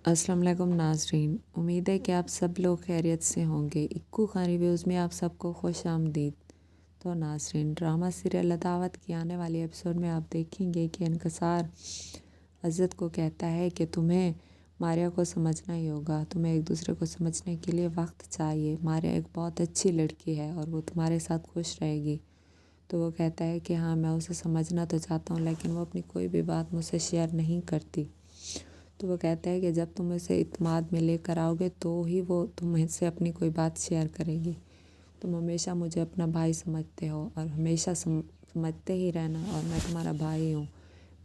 अस्सलाम वालेकुम नाज़रीन, उम्मीद है कि आप सब लोग खैरियत से होंगे। इक्कू खान रिव्यूज़ में आप सबको खुश आमदीद। तो नाज़रीन, ड्रामा सीरियल अदावत की आने वाली एपिसोड में आप देखेंगे कि इनकसार अज़त को कहता है कि तुम्हें मारिया को समझना ही होगा, तुम्हें एक दूसरे को समझने के लिए वक्त चाहिए। मारिया एक बहुत अच्छी लड़की है और वो तुम्हारे साथ खुश रहेगी। तो वो कहता है कि हाँ, मैं उसे समझना तो चाहता हूँ, लेकिन वो अपनी कोई भी बात मुझसे शेयर नहीं करती। तो वो कहता है कि जब तुम उसे इत्मीनान में लेकर आओगे तो ही वो तुमसे अपनी कोई बात शेयर करेगी। तुम हमेशा मुझे अपना भाई समझते हो और हमेशा समझते ही रहना, और मैं तुम्हारा भाई हूँ।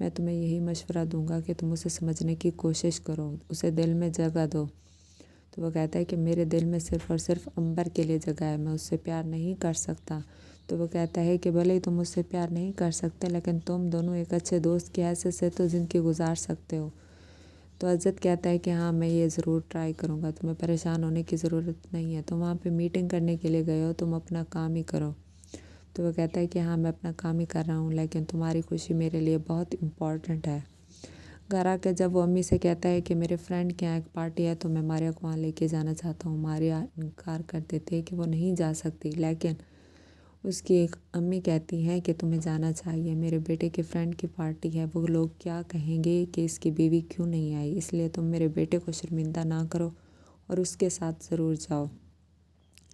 मैं तुम्हें यही मशवरा दूंगा कि तुम उसे समझने की कोशिश करो, उसे दिल में जगह दो। तो वो कहता है कि मेरे दिल में सिर्फ़ और सिर्फ अंबर के लिए जगह है, मैं उससे प्यार नहीं कर सकता। तो वो कहता है कि भले ही तुम उससे प्यार नहीं कर सकते, लेकिन तुम दोनों एक अच्छे दोस्त की हैसियत से तो ज़िंदगी गुजार सकते हो। तो अज़त कहता है कि हाँ, मैं ये ज़रूर ट्राई करूँगा, तुम्हें परेशान होने की ज़रूरत नहीं है। तुम वहाँ पे मीटिंग करने के लिए गए हो, तुम अपना काम ही करो। तो वो कहता है कि हाँ, मैं अपना काम ही कर रहा हूँ, लेकिन तुम्हारी खुशी मेरे लिए बहुत इम्पॉर्टेंट है। घर आकर जब वो अम्मी से कहता है कि मेरे फ्रेंड के यहाँ एक पार्टी है, तो मैं मारिया को वहाँ लेके जाना चाहता हूँ। मारिया इनकार कर देती है कि वो नहीं जा सकती, लेकिन उसकी एक अम्मी कहती हैं कि तुम्हें जाना चाहिए, मेरे बेटे के फ्रेंड की पार्टी है, वो लोग क्या कहेंगे कि इसकी बीवी क्यों नहीं आई, इसलिए तुम मेरे बेटे को शर्मिंदा ना करो और उसके साथ ज़रूर जाओ।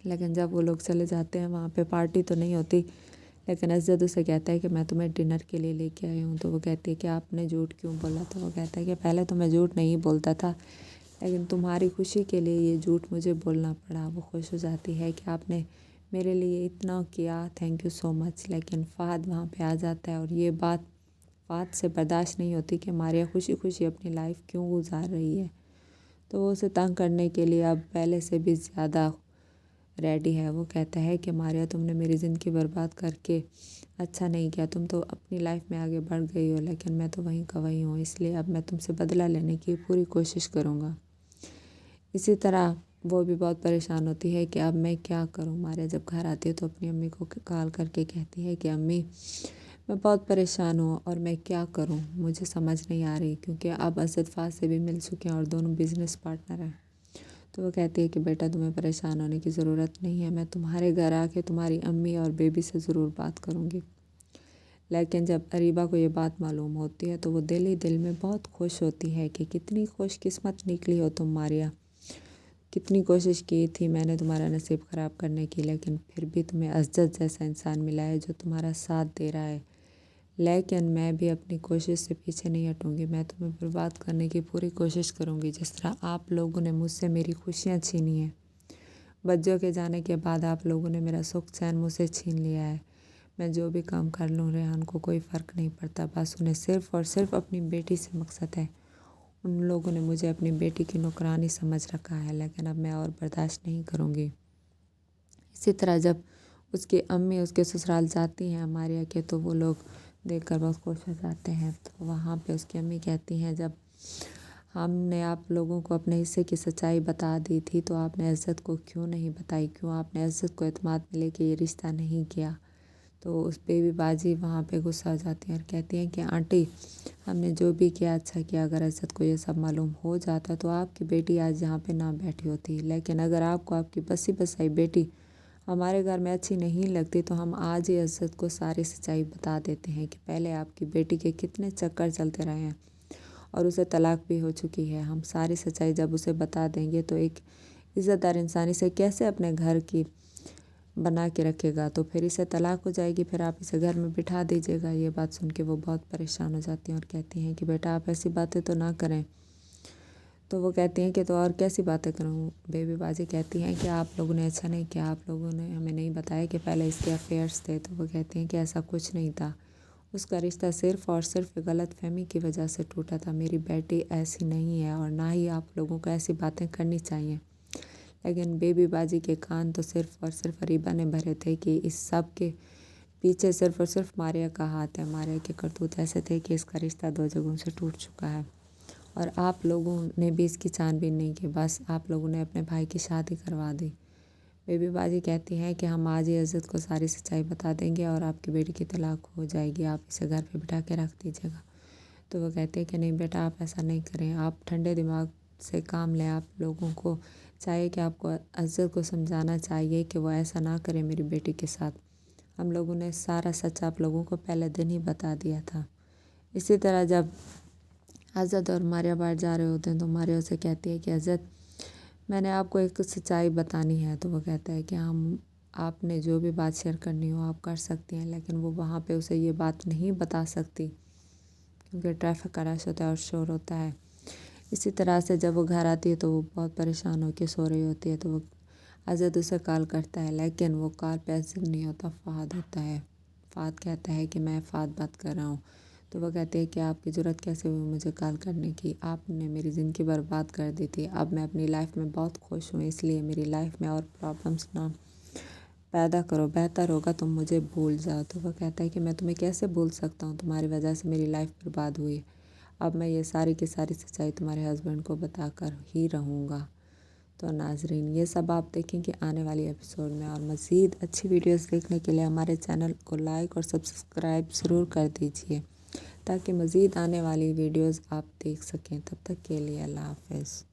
लेकिन जब वो लोग चले जाते हैं, वहाँ पे पार्टी तो नहीं होती, लेकिन अज़द उसे कहता है कि मैं तुम्हें डिनर के लिए लेके आई हूँ। तो वो कहती है कि आपने झूठ क्यों बोला। तो वो कहता है कि पहले तो मैं झूठ नहीं बोलता था, लेकिन तुम्हारी खुशी के लिए ये झूठ मुझे बोलना पड़ा। वो खुश हो जाती है कि आपने मेरे लिए इतना किया, थैंक यू सो मच। लेकिन फ़हद वहाँ पे आ जाता है और ये बात फ़हद से बर्दाश्त नहीं होती कि मारिया खुशी खुशी अपनी लाइफ क्यों गुजार रही है। तो वो उसे तंग करने के लिए अब पहले से भी ज़्यादा रेडी है। वो कहता है कि मारिया, तुमने मेरी ज़िंदगी बर्बाद करके अच्छा नहीं किया, तुम तो अपनी लाइफ में आगे बढ़ गई हो, लेकिन मैं तो वहीं का वहीं हूँ, इसलिए अब मैं तुमसे बदला लेने की पूरी कोशिश करूँगा। इसी तरह वो भी बहुत परेशान होती है कि अब मैं क्या करूं। मारिया जब घर आती है तो अपनी अम्मी को कॉल करके कहती है कि अम्मी, मैं बहुत परेशान हूँ और मैं क्या करूं, मुझे समझ नहीं आ रही, क्योंकि अब असद फ़ाज़ से भी मिल चुके हैं और दोनों बिज़नेस पार्टनर हैं। तो वो कहती है कि बेटा, तुम्हें परेशान होने की ज़रूरत नहीं है, मैं तुम्हारे घर आके तुम्हारी अम्मी और बेबी से ज़रूर बात करूँगी। लेकिन जब अरीबा को ये बात मालूम होती है तो वो दिल ही दिल में बहुत खुश होती है कि कितनी खुशकिस्मत निकली हो तुम मारिया। कितनी कोशिश की थी मैंने तुम्हारा नसीब ख़राब करने की, लेकिन फिर भी तुम्हें अज़द जैसा इंसान मिला है जो तुम्हारा साथ दे रहा है। लेकिन मैं भी अपनी कोशिश से पीछे नहीं हटूँगी, मैं तुम्हें बर्बाद करने की पूरी कोशिश करूँगी, जिस तरह आप लोगों ने मुझसे मेरी खुशियाँ छीनी हैं। बच्चों के जाने के बाद आप लोगों ने मेरा सुख चैन मुझसे छीन लिया है। मैं जो भी काम कर लूँ, रेहान को कोई फ़र्क नहीं पड़ता, बस उन्हें सिर्फ़ और सिर्फ अपनी बेटी से मकसद है। उन लोगों ने मुझे अपनी बेटी की नौकरानी समझ रखा है, लेकिन अब मैं और बर्दाश्त नहीं करूँगी। इसी तरह जब उसकी अम्मी उसके ससुराल जाती हैं मारिया के, तो वो लोग देखकर बहुत खुश हो जाते हैं। तो वहाँ पे उसकी अम्मी कहती हैं, जब हमने आप लोगों को अपने हिस्से की सच्चाई बता दी थी तो आपने अज़त को क्यों नहीं बताई, क्यों आपने अज़त को एतमाद में लेके ये रिश्ता नहीं किया। तो उस पे भी बाजी वहाँ पे गुस्सा हो जाती हैं और कहती हैं कि आंटी, हमने जो भी किया अच्छा किया, अगर अज़त को ये सब मालूम हो जाता तो आपकी बेटी आज यहाँ पे ना बैठी होती, लेकिन अगर आपको आपकी बसी बसाई बेटी हमारे घर में अच्छी नहीं लगती तो हम आज ही अज़त को सारी सच्चाई बता देते हैं कि पहले आपकी बेटी के कितने चक्कर चलते रहे हैं और उसे तलाक भी हो चुकी है। हम सारी सच्चाई जब उसे बता देंगे तो एक इज़्ज़तदार इंसान इसे कैसे अपने घर की बना के रखेगा, तो फिर इसे तलाक हो जाएगी, फिर आप इसे घर में बिठा दीजिएगा। ये बात सुन के वो बहुत परेशान हो जाती हैं और कहती हैं कि बेटा, आप ऐसी बातें तो ना करें। तो वो कहती हैं कि तो और कैसी बातें करूँ। बेबी बाजी कहती हैं कि आप लोगों ने अच्छा नहीं किया, आप लोगों ने हमें नहीं बताया कि पहले इसके अफेयर्स थे। तो वो कहती हैं कि ऐसा कुछ नहीं था, उसका रिश्ता सिर्फ़ और सिर्फ गलतफ़हमी की वजह से टूटा था। मेरी बेटी ऐसी नहीं है और ना ही आप लोगों को ऐसी बातें करनी चाहिए। लेकिन बेबी बाजी के कान तो सिर्फ़ और सिर्फ अरीबा ने भरे थे कि इस सब के पीछे सिर्फ़ और सिर्फ मारिया का हाथ है। मारिया के करतूत ऐसे थे कि इसका रिश्ता 2 जगहों से टूट चुका है और आप लोगों ने भी इसकी छानबीन नहीं की, बस आप लोगों ने अपने भाई की शादी करवा दी। बेबी बाजी कहती हैं कि हम आज ही अज़त को सारी सच्चाई बता देंगे और आपकी बेटी की तलाक हो जाएगी, आप इसे घर पे बिठा के रख दीजिएगा। तो वो कहते हैं कि नहीं बेटा, आप ऐसा नहीं करें, आप ठंडे दिमाग سے کام لیں. آپ لوگوں کو چاہیے کہ آپ کو عزت کو سمجھانا چاہیے کہ وہ ایسا نہ کرے میری بیٹی کے ساتھ. ہم لوگوں نے سارا سچ آپ لوگوں کو پہلے دن ہی بتا دیا تھا. اسی طرح جب عزت اور ماریہ باہر جا رہے ہوتے ہیں تو ماریہ اسے کہتی ہے کہ عزت میں نے آپ کو ایک سچائی بتانی ہے. تو وہ کہتا ہے کہ آپ نے جو بھی بات شیئر کرنی ہو آپ کر سکتی ہیں. لیکن وہ وہاں پہ اسے یہ بات نہیں بتا سکتی کیونکہ ٹریفک کا رش ہوتا ہے اور شور ہوتا ہے. اسی طرح سے جب وہ گھر آتی ہے تو وہ بہت پریشان ہو کے سو رہی ہوتی ہے. تو وہ عزت اسے کال کرتا ہے لیکن وہ کال پہ عزت نہیں ہوتا، فہد ہوتا ہے. فہد کہتا ہے کہ میں فہد بات کر رہا ہوں. تو وہ کہتے ہیں کہ آپ کی ضرورت کیسے ہوئی مجھے کال کرنے کی، آپ نے میری زندگی برباد کر دی تھی. اب میں اپنی لائف میں بہت خوش ہوں، اس لیے میری لائف میں اور پرابلمس نہ پیدا کرو، بہتر ہوگا تم مجھے بھول جاؤ. تو وہ کہتا ہے کہ میں تمہیں کیسے بھول سکتا ہوں، تمہاری وجہ سے میری لائف برباد ہوئی. اب میں یہ ساری کی ساری سچائی تمہارے ہسبینڈ کو بتا کر ہی رہوں گا. تو ناظرین یہ سب آپ دیکھیں کہ آنے والی ایپیسوڈ میں، اور مزید اچھی ویڈیوز دیکھنے کے لیے ہمارے چینل کو لائک اور سبسکرائب ضرور کر دیجیے تاکہ مزید آنے والی ویڈیوز آپ دیکھ سکیں. تب تک کے لیے اللہ حافظ.